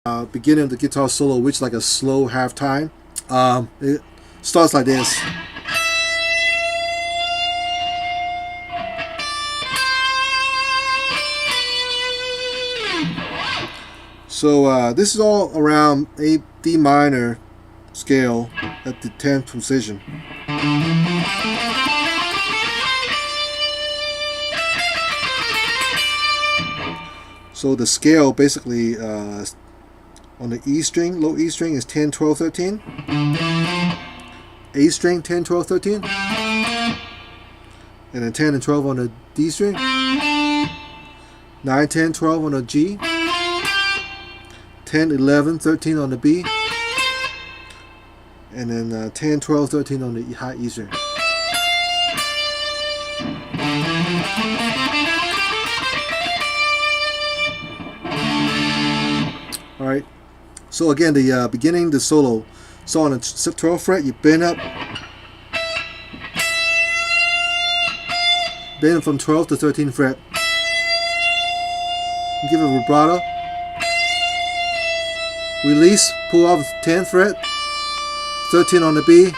beginning of the guitar solo, which is like a slow halftime. It starts like this. So this is all around A D minor scale at the 10th position. So the scale basically on the E string, low E string is 10, 12, 13. A string 10, 12, 13. And then 10 and 12 on the D string. 9, 10, 12 on the G. 10, 11, 13 on the B. And then 10, 12, 13 on the high E string. Alright, so again, the beginning, the solo. So on the 12th fret, you bend up. Bend from 12th to 13th fret. You give it a vibrato. Release, pull off 10th fret. 13 on the B.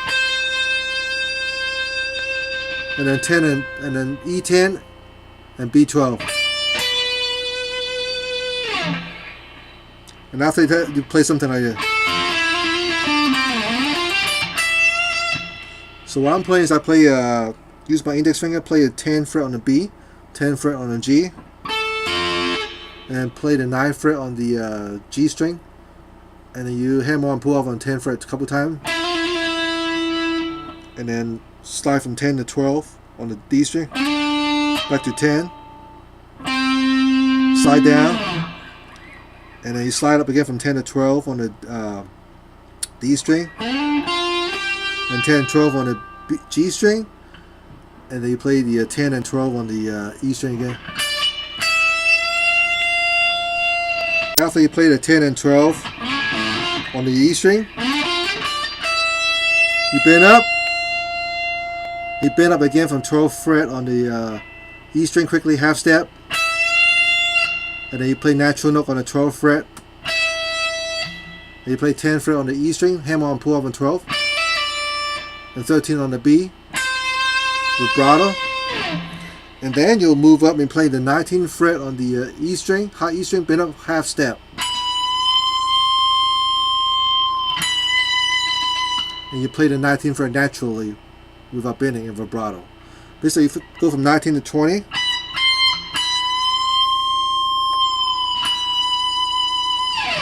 And then 10 and then E10 and B12. And after that, you play something like this. So what I'm playing is I play, use my index finger, play a 10 fret on the B, 10 fret on the G, and play the 9th fret on the G string, and then you hammer on, pull off on 10 fret a couple times, and then slide from 10 to 12 on the D string, back to 10, slide down. And then you slide up again from 10 to 12 on the D string. And 10 and 12 on the G string. And then you play the 10 and 12 on the E string again. After you play the 10 and 12 on the E string, you bend up. You bend up again from 12th fret on the E string quickly, half step. And then you play natural note on the 12th fret. And you play 10th fret on the E string, hammer on, pull off on 12. And 13 on the B, vibrato. And then you'll move up and play the 19th fret on the E string, high E string, bend up, half step. And you play the 19th fret naturally without bending and vibrato. Basically, you go from 19 to 20.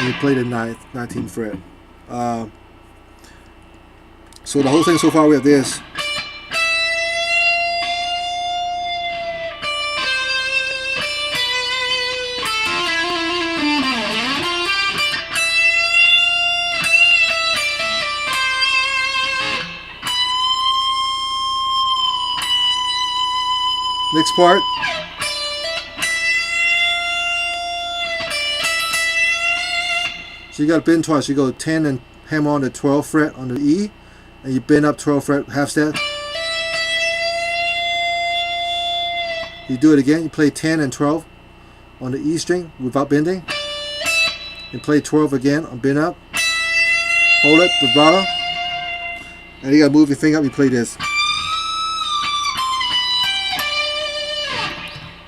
And you play the 19th fret. So the whole thing so far we have this. Next part. So you got to bend twice. You go 10 and hammer on the 12th fret on the E, and you bend up 12th fret, half step. You do it again. You play 10 and 12 on the E string without bending. You play 12 again on bend up. Hold it, vibrato. And you got to move your finger up. You play this.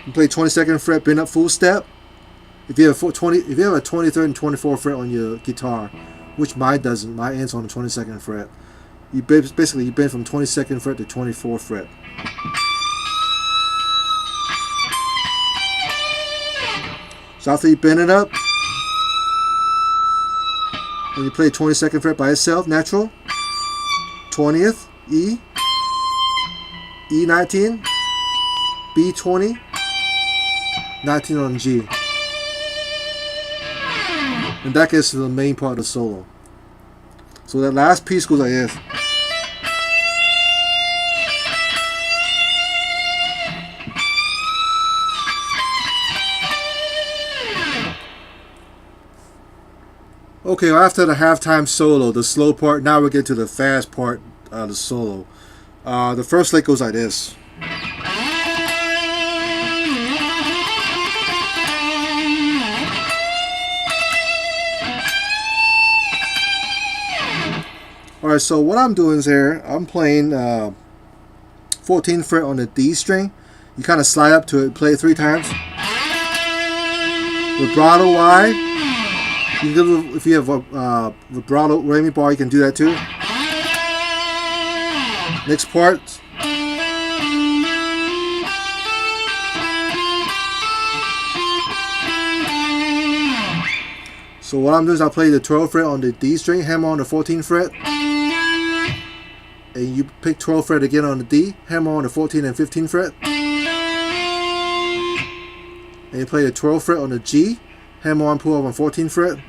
You play 22nd fret, bend up full step. If you have a 23rd and 24th fret on your guitar, which mine doesn't, mine ends on the 22nd fret. You basically you bend from 22nd fret to 24th fret. So after you bend it up, and you play 22nd fret by itself, natural, 20th, E, E19, B20, 19 on G. And that gets to the main part of the solo. So that last piece goes like this. Okay, well, after the halftime solo, the slow part, now we get to the fast part of the solo. The first lick goes like this. Alright, so what I'm doing is here, I'm playing 14th fret on the D string. You kind of slide up to it, play it 3 times. Vibrato wide. You can, if you have a vibrato re mi bar, you can do that too. Next part. So what I'm doing is I play the 12th fret on the D string, hammer on the 14th fret, and you pick 12th fret again on the D, hammer on the 14th and 15th fret, and you play the 12th fret on the G, hammer on, pull up on 14th fret,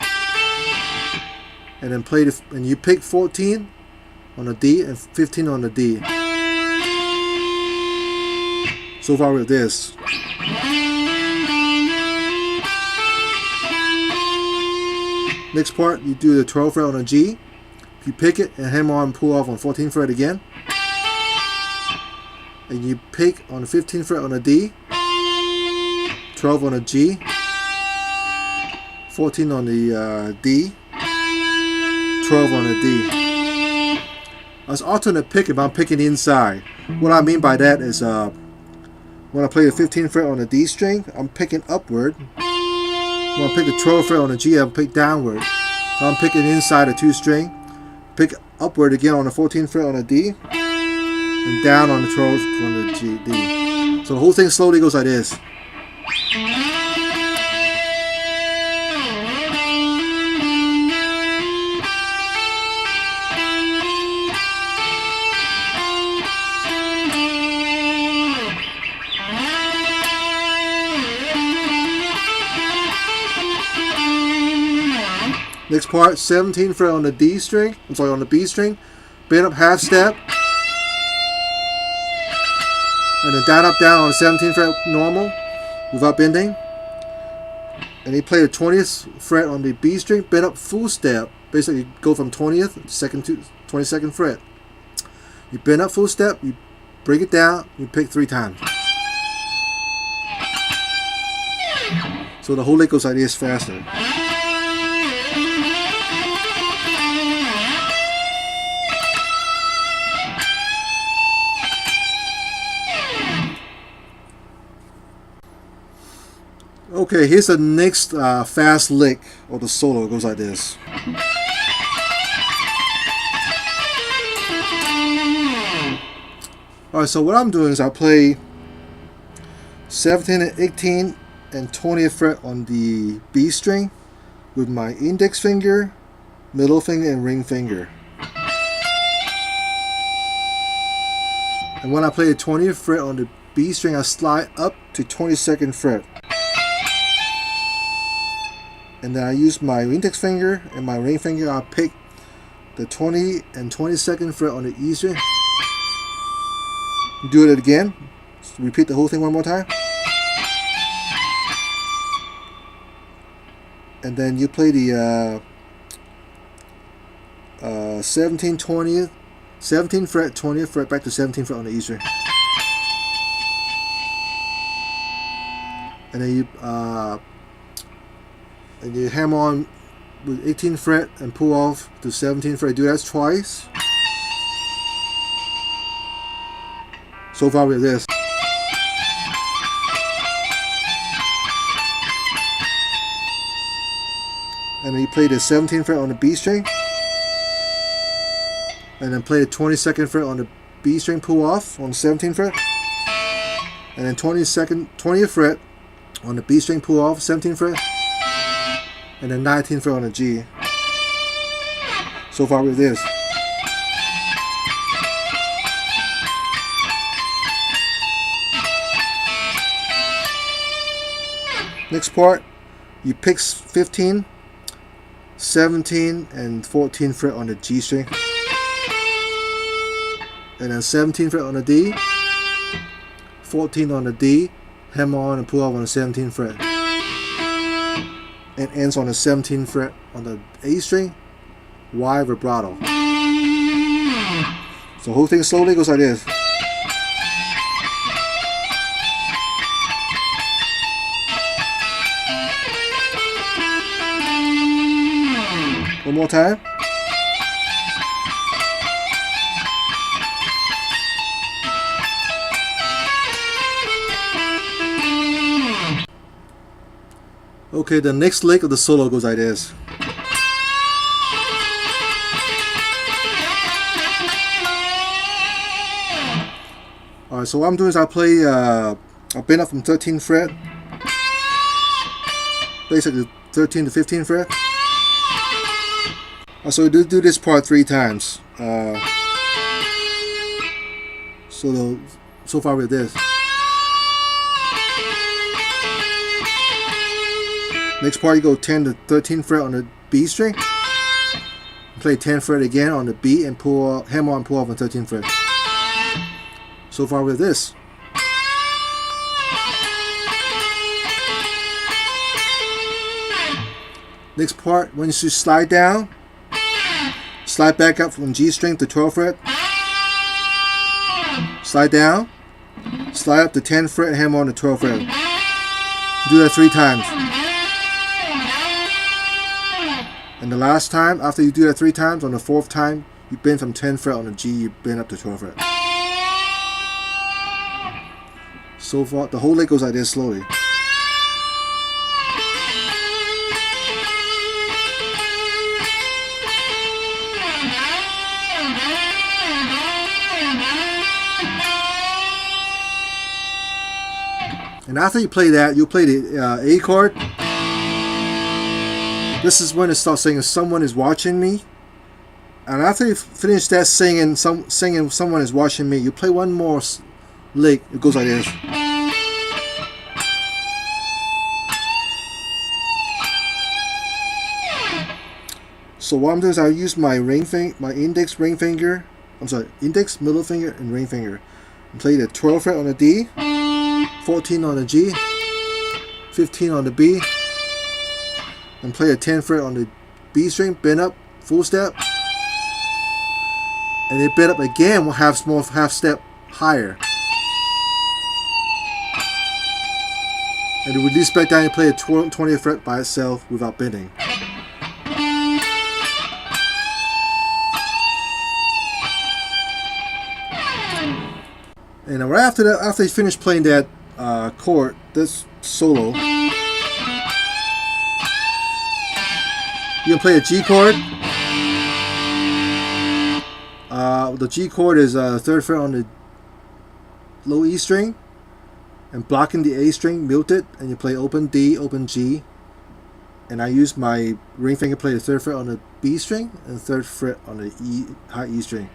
and then play the, and you pick 14 on the D and 15 on the D. So far with this. Next part, you do the 12th fret on the G. You pick it and hammer on, pull off on 14th fret again. And you pick on the 15th fret on the D, 12 on the G, 14 on the D, 12 on the D. As alternate pick if I'm picking inside. What I mean by that is when I play the 15th fret on the D string, I'm picking upward. When I pick the 12th fret on the G, I'm pick downward. So I'm picking inside the 2 string, pick upward again on the 14th fret on the D, and down on the 12th on the G, D. So the whole thing slowly goes like this. Next part, 17th fret on the D string, on the B string, bend up half step, and then down up down on the 17th fret normal, without bending. And you play the 20th fret on the B string, bend up full step, basically go from 20th, second to 22nd fret. You bend up full step, you bring it down, you pick 3 times. So the whole lick goes like this faster. Okay, here's the next fast lick or the solo. It goes like this. Alright, so what I'm doing is I play 17 and 18 and 20th fret on the B string with my index finger, middle finger, and ring finger. And when I play the 20th fret on the B string, I slide up to 22nd fret. And then I use my index finger and my ring finger. I'll pick the 20 and 22nd fret on the E string. Do it again. Repeat the whole thing one more time. And then you play the 17 fret, 20th fret back to 17th fret on the E string. And then you hammer on with 18th fret and pull off to 17th fret. Do that twice. So far with this. And then you play the 17th fret on the B string. And then play the 22nd fret on the B string, pull off on the 17th fret. And then 20th fret on the B string, pull off 17th fret. And then 19th fret on the G. So far with this. Next part, you pick 15, 17, and 14th fret on the G string. And then 17th fret on the D, 14 on the D, hammer on and pull off on the 17th fret. And ends on the 17th fret on the A string, Y vibrato. So the whole thing slowly goes like this. One more time. Okay, the next leg of the solo goes like this. Alright, so what I'm doing is I play a bend up from 13th fret, basically 13 to 15th fret. So we do this part 3 times. So far with this. Next part you go 10 to 13th fret on the B string. Play 10th fret again on the B and pull, hammer and pull off on 13th fret. So far with this. Next part, when you slide down, slide back up from G string to 12th fret. Slide down, slide up to 10th fret, hammer on the 12th fret. Do that 3 times. And the last time, after you do that 3 times, on the 4th time, you bend from 10th fret on the G, you bend up to 12th fret. So far, the whole leg goes like this slowly. And after you play that, you play the A chord. This is when it starts singing, "Someone is watching me." And after you finish that singing, "Someone is watching me," you play one more lick. It goes like this. So what I'm doing is I use my index, ring finger. I'm sorry, index, middle finger, and ring finger. And play the 12th fret on the D, 14 on the G, 15 on the B, and play a 10th fret on the B string, bend up, full step, and then bend up again, one half step higher. And then release back down and play a 20th fret by itself without bending. And right after that, after you finish playing that chord, this solo, you can play a G chord. The G chord is 3rd fret on the low E string, and blocking the A string, mute it, and you play open D, open G. And I use my ring finger, play the 3rd fret on the B string and 3rd fret on the high E string.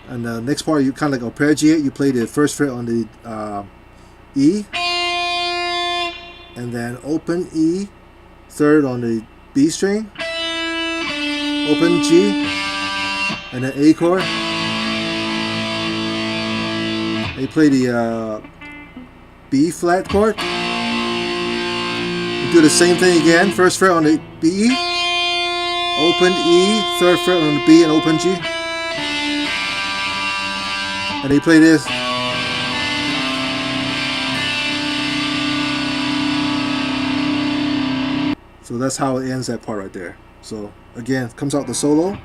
And the next part, you kind of like arpeggiate. You play the 1st fret on the E, and then open E, 3rd on the B string, open G, and then A chord. And you play the B flat chord. You do the same thing again. 1st fret on the B, open E, 3rd fret on the B, and open G. And you play this. So that's how it ends that part right there. So again, comes out the solo.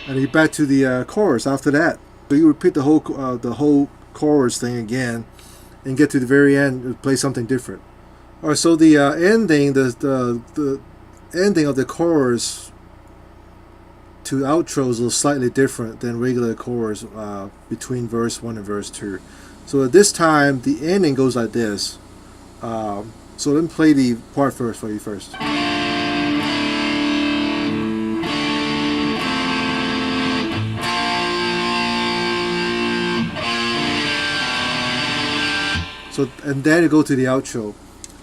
And you're back to the chorus after that. So you repeat the whole chorus thing again, and get to the very end and play something different. All right. So the ending, the ending of the chorus to outro is a little slightly different than regular chorus between verse 1 and verse 2. So at this time, the ending goes like this. So let me play the part first for you first. So, and then you go to the outro.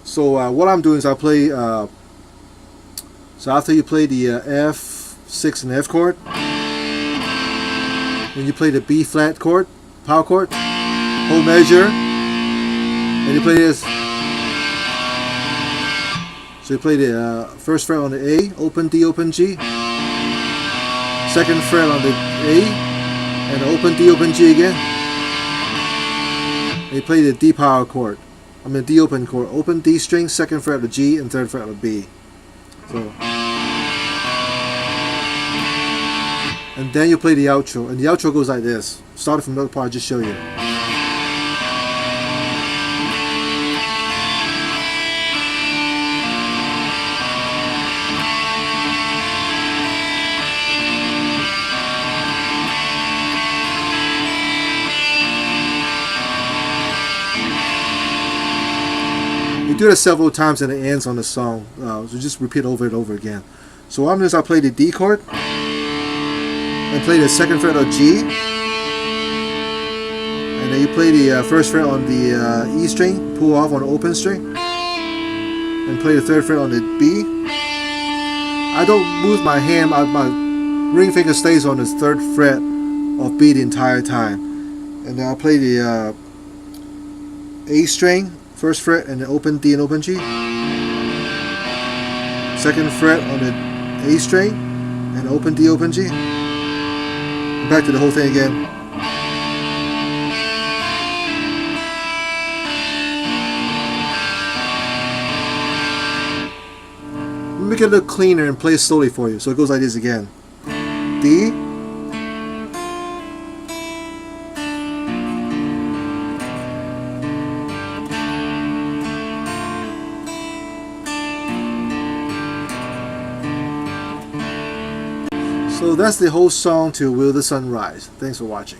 So what I'm doing is I play, so after you play the F6 and F chord, then you play the B flat chord, power chord, whole measure, and you play this. So you play the 1st fret on the A, open D, open G, 2nd fret on the A, and open D, open G again. And you play the D power chord. I mean D open chord. Open D string, 2nd fret of G, and 3rd fret of B. So, and then you play the outro, and the outro goes like this. Started from the part I just showed you. You do that several times and it ends on the song, so just repeat over and over again. So what I'm doing is I play the D chord and play the 2nd fret of G, and then you play the 1st fret on the E string, pull off on the open string, and play the 3rd fret on the B. I don't move my hand, my ring finger stays on the 3rd fret of B the entire time, and then I'll play the A string, 1st fret, and then open D and open G, 2nd fret on the A string, and open D, open G. Back to the whole thing again. Make it a little cleaner and play it slowly for you. So it goes like this again. D, so that's the whole song to Will the Sun Rise. Thanks for watching.